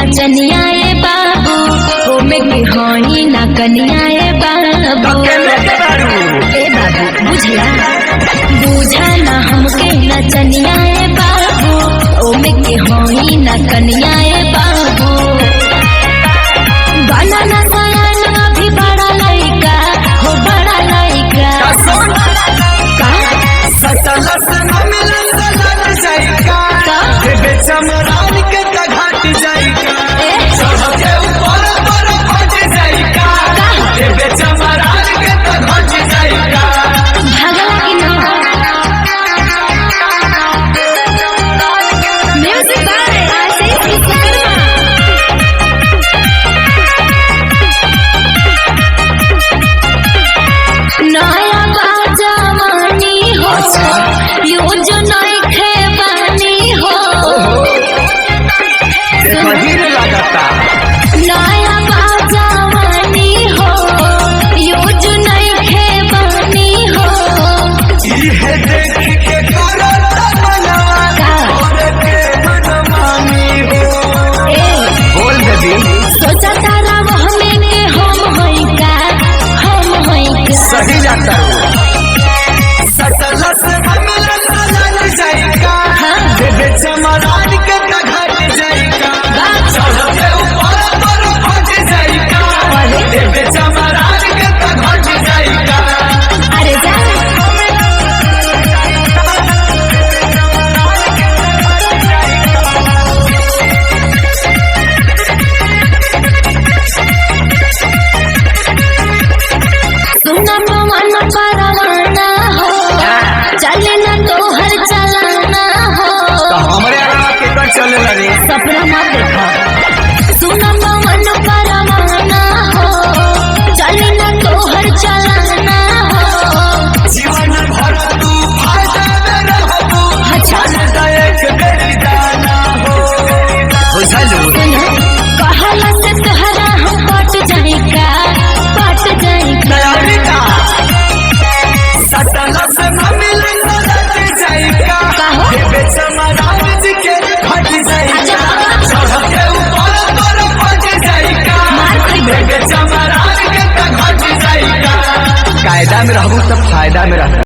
नचनिया ए बाबू ओमे के होई ना कनिया ए बाबू ए बाबू बुझला बुझा ना हमके नचनिया ए बाबू ओमे के होई ना कनिया ए बाबू गाना ना सयान अभी बड़ा लइका हो बड़ा लइका का सटला से मिलन सलट जाइका देबे चमरान के त घाट जाइका चढ़ के ऊपर पर पहुंच जाइका देबे चमरान के त घाट जाइका भागला कि ना म्यूजिक बाय आशीष विश्वकर्मा नया बाजावानी हो योजना खेबानी हो बहिर लगता नया बाजावानी हो योजना खेबानी हो इहे देख के करत मनवा और के मनमानी हो बोल बेबी सोचा तारा हमें के हम होई का सही जाता सटला से मिलन सलट जाइका देबे चमरान के त घाट जाइका चढ़ के ऊपर पर पहुंच जाइका देबे चमरान के त घाट जाइका अरे जा सुना मन परवाना हो चले ना तोहर चलाना हो तो हमरे अलावा केकर चलेला रे सपना मत देखा सुना मन परवाना हो चले ना तोहर चलाना हो जीवन भर तू फायदा में रहबू अच्छा एक बेरी दाना हो बुझलू कहला से तोहरा हम पट जाइका तैयारी का सटला से मिलन सलट जाइका देबे चमरान जी के घाट जाइका चढ़ के ऊपर पर पहुंच जाइका देबे चमरान के त घाट जाइका कायदा में रहबू तो फायदा में रहबू।